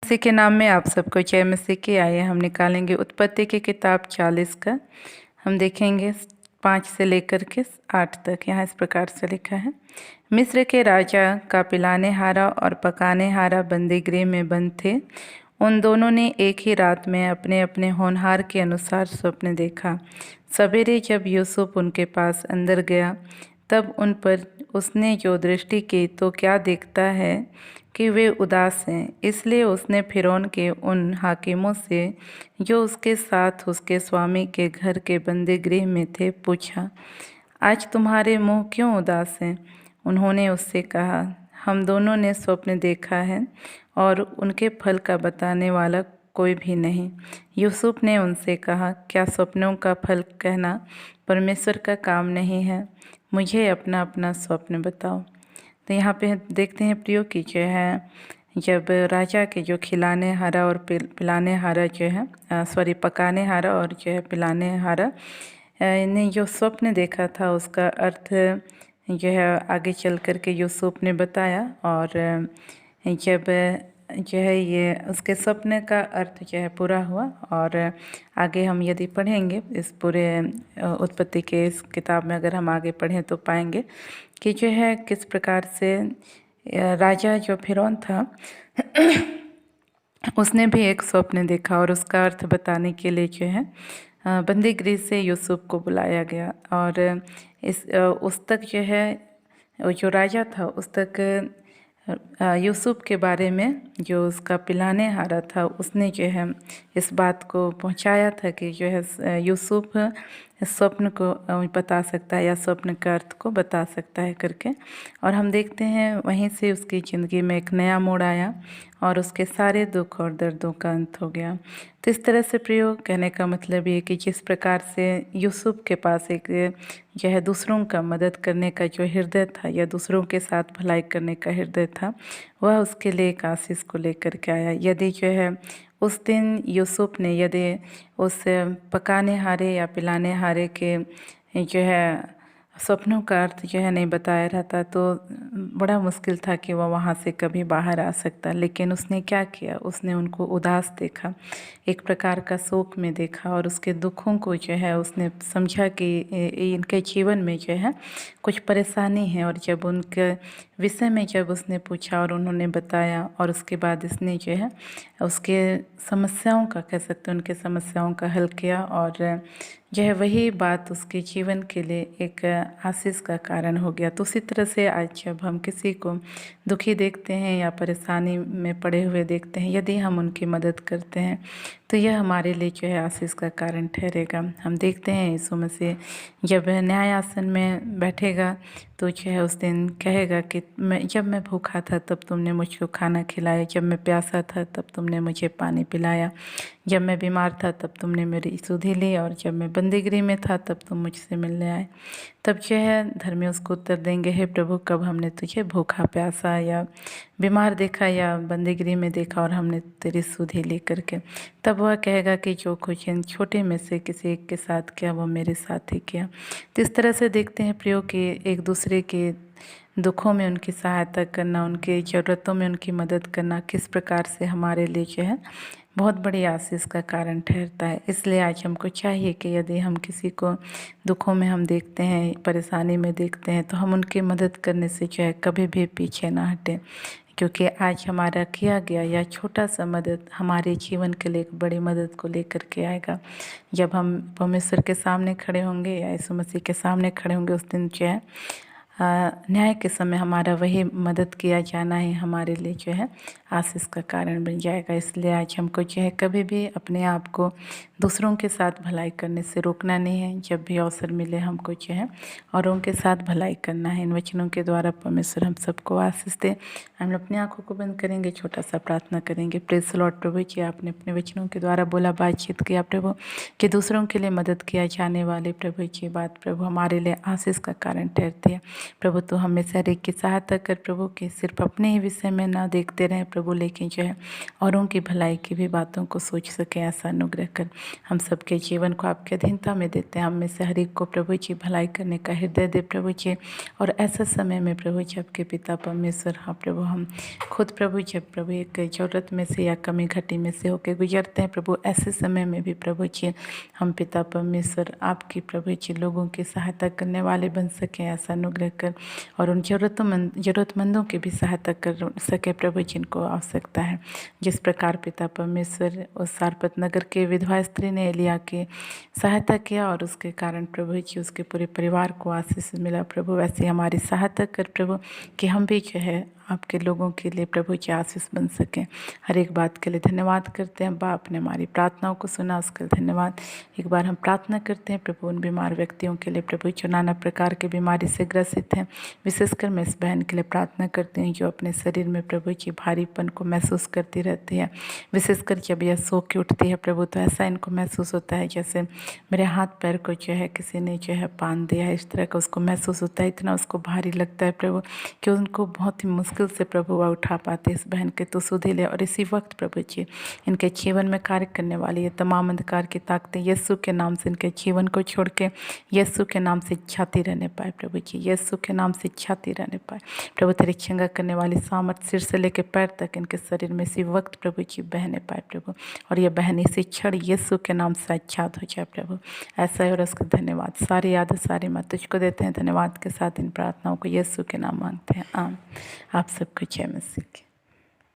मसीह के नाम में आप सबको जय मसीह की। आइए हम निकालेंगे उत्पत्ति की किताब 40 का। हम देखेंगे 5 से लेकर के 8 तक। यहाँ इस प्रकार से लिखा है। मिस्र के राजा का पिलाने हारा और पकाने हारा बंदीगृह में बंद थे। उन दोनों ने एक ही रात में अपने अपने होनहार के अनुसार स्वप्न देखा। सवेरे जब यूसुफ उनके पास अंदर गया तब उन पर उसने जो दृष्टि की तो क्या देखता है कि वे उदास हैं। इसलिए उसने फिरौन के उन हाकिमों से जो उसके साथ उसके स्वामी के घर के बंदीगृह में थे पूछा, आज तुम्हारे मुंह क्यों उदास हैं? उन्होंने उससे कहा, हम दोनों ने स्वप्न देखा है और उनके फल का बताने वाला कोई भी नहीं। यूसुफ ने उनसे कहा, क्या स्वप्नों का फल कहना परमेश्वर का काम नहीं है? मुझे अपना अपना स्वप्न बताओ। तो यहाँ पे देखते हैं प्रियो की जो है, जब राजा के जो खिलाने हारा और पिलाने हारा जो है पकाने हारा और जो है पिलाने हारा ने जो स्वप्न देखा था उसका अर्थ जो है आगे चल कर के यूसुफ ने बताया। और जब जो है ये उसके स्वप्न का अर्थ जो है पूरा हुआ। और आगे हम यदि पढ़ेंगे इस पूरे उत्पत्ति के इस किताब में, अगर हम आगे पढ़ें तो पाएंगे कि जो है किस प्रकार से राजा जो फिरौन था उसने भी एक स्वप्न देखा और उसका अर्थ बताने के लिए जो है बंदीगृह से यूसुफ को बुलाया गया। और उस तक जो है जो राजा था उस तक यूसुफ के बारे में जो उसका पिलाने हारा था उसने जो है इस बात को पहुंचाया था कि जो है यूसुफ स्वप्न को बता सकता है या स्वप्न का अर्थ को बता सकता है करके। और हम देखते हैं वहीं से उसकी ज़िंदगी में एक नया मोड़ आया और उसके सारे दुख और दर्दों का अंत हो गया। तो इस तरह से प्रयोग कहने का मतलब ये कि जिस प्रकार से यूसुफ के पास एक जो है दूसरों का मदद करने का जो हृदय था या दूसरों के साथ भलाई करने का हृदय था, वह उसके लिए एक आशीष को लेकर के आया। यदि जो है उस दिन यूसुफ ने यदि उस पकाने हारे या पिलाने हारे के जो है स्वप्नों का अर्थ जो है नहीं बताया रहता तो बड़ा मुश्किल था कि वह वहाँ से कभी बाहर आ सकता। लेकिन उसने क्या किया, उसने उनको उदास देखा, एक प्रकार का शोक में देखा और उसके दुखों को जो है उसने समझा कि इनके जीवन में जो है कुछ परेशानी है। और जब उनके विषय में जब उसने पूछा और उन्होंने बताया और उसके बाद इसने जो है उसके समस्याओं का कह सकते हैं उनके समस्याओं का हल किया। और जो है वही बात उसके जीवन के लिए एक आशीष का कारण हो गया। तो उसी तरह से आज जब हम किसी को दुखी देखते हैं या परेशानी में पड़े हुए देखते हैं, यदि हम उनकी मदद करते हैं तो यह हमारे लिए जो है आशीष का कारण ठहरेगा। हम देखते हैं यीशु मसीह जब न्याय आसन में बैठेगा तो जो है उस दिन कहेगा कि जब मैं भूखा था तब तुमने मुझको खाना खिलाया, जब मैं प्यासा था तब तुमने मुझे पानी पिलाया, जब मैं बीमार था तब तुमने मेरी सुधि ली, और जब मैं बंदीगृह में था तब तुम मुझसे मिलने आए। तब जो है धर्मी उसको उत्तर देंगे, हे प्रभु, कब हमने तुझे भूखा प्यासा या बीमार देखा या बंदीगृह में देखा और हमने तेरी सुधि ली करके। तब वह कहेगा कि जो कुछ इन छोटे में से किसी एक के साथ किया वो मेरे साथ ही किया। तो इस तरह से देखते हैं प्रियो कि एक दूसरे के दुखों में उनकी सहायता करना, उनकी ज़रूरतों में उनकी मदद करना किस प्रकार से हमारे लिए जो है बहुत बड़ी आशीष का कारण ठहरता है। इसलिए आज हमको चाहिए कि यदि हम किसी को दुखों में हम देखते हैं, परेशानी में देखते हैं, तो हम उनकी मदद करने से जो है कभी भी पीछे ना हटें, क्योंकि आज हमारा किया गया या छोटा सा मदद हमारे जीवन के लिए एक बड़ी मदद को लेकर के आएगा। जब हम परमेश्वर के सामने खड़े होंगे या यीशु मसीह के सामने खड़े होंगे उस दिन जो है न्याय के समय हमारा वही मदद किया जाना ही हमारे लिए जो है आशीष का कारण बन जाएगा। इसलिए आज हमको जो है कभी भी अपने आप को दूसरों के साथ भलाई करने से रोकना नहीं है। जब भी अवसर मिले हमको जो है और उनके साथ भलाई करना है। इन वचनों के द्वारा परमेश्वर हम सबको आशीष दे। हम अपनी आँखों को बंद करेंगे, छोटा सा प्रार्थना करेंगे। Praise the lord. प्रभु जी, आपने अपने वचनों के द्वारा बोला, बातचीत किया प्रभु, कि दूसरों के लिए मदद किया जाने वाले प्रभु जी बात प्रभु हमारे लिए आशीष का कारण ठहरती है। प्रभु तो हमेशा हर एक की सहायता कर प्रभु, कि सिर्फ अपने ही विषय में ना देखते रहें प्रभु, लेकिन जो है औरों की भलाई की भी बातों को सोच सकें। ऐसा अनुग्रह कर हम सबके जीवन को आपके अधीनता में देते हैं। हम में से हर एक को प्रभु जी भलाई करने का हृदय दे प्रभु जी। और ऐसा समय में प्रभु जी आपके पिता परमेश्वर, हाँ प्रभु, हम खुद प्रभु जब प्रभु एक ज़रूरत में से या कमी घटी में से होकर गुजरते हैं प्रभु, ऐसे समय में भी प्रभु जी हम पिता परमेश्वर आपकी प्रभु जी लोगों की सहायता करने वाले बन सकें। ऐसा अनुग्रह कर और उन ज़रूरतमंदों की भी सहायता कर सके प्रभु, जिनको आवश्यकता है। जिस प्रकार पिता परमेश्वर उस सारपत नगर के विधवा स्त्री ने एलिया की सहायता किया और उसके कारण प्रभु जी उसके पूरे परिवार को आशीष मिला प्रभु, वैसे हमारी सहायता कर प्रभु, कि हम भी जो है आपके लोगों के लिए प्रभु जी आशीष बन सकें। हर एक बात के लिए धन्यवाद करते हैं। बाप ने हमारी प्रार्थनाओं को सुना, उसके लिए धन्यवाद। एक बार हम प्रार्थना करते हैं प्रभु उन बीमार व्यक्तियों के लिए प्रभु, जो नाना प्रकार की बीमारी से ग्रसित हैं। विशेषकर मैं इस बहन के लिए प्रार्थना करती हूँ जो अपने शरीर में प्रभु जी भारीपन को महसूस करती रहती है। विशेषकर जब यह सो के उठती है प्रभु, तो ऐसा इनको महसूस होता है जैसे मेरे हाथ पैर को जो है किसी ने जो है बांध दिया, इस तरह का उसको महसूस होता है। इतना उसको भारी लगता है प्रभु कि उनको बहुत ही मुश्किल से प्रभु वह उठा पाते। इस बहन के तो सुधे ले और इसी वक्त प्रभु जी इनके जीवन में कार्य करने वाली ये तमाम अंधकार की ताकतें यीशु के नाम से इनके जीवन को छोड़ के यीशु के नाम से छाती रहने पाए प्रभु जी, यीशु के नाम से छाती रहने पाए प्रभु। तेरी चंगा करने वाली सामर्थ सिर से लेकर पैर तक इनके शरीर में इसी वक्त प्रभु जी बहने पाए प्रभु, और ये बहन इसी क्षण यीशु के नाम से आच्छाद हो जाए प्रभु। ऐसा है और उसका धन्यवाद, सारी याद सारी मैं तुझको देते हैं। धन्यवाद के साथ इन प्रार्थनाओं को यीशु के नाम मांगते हैं, आमीन। आप सबको जय मसीह की।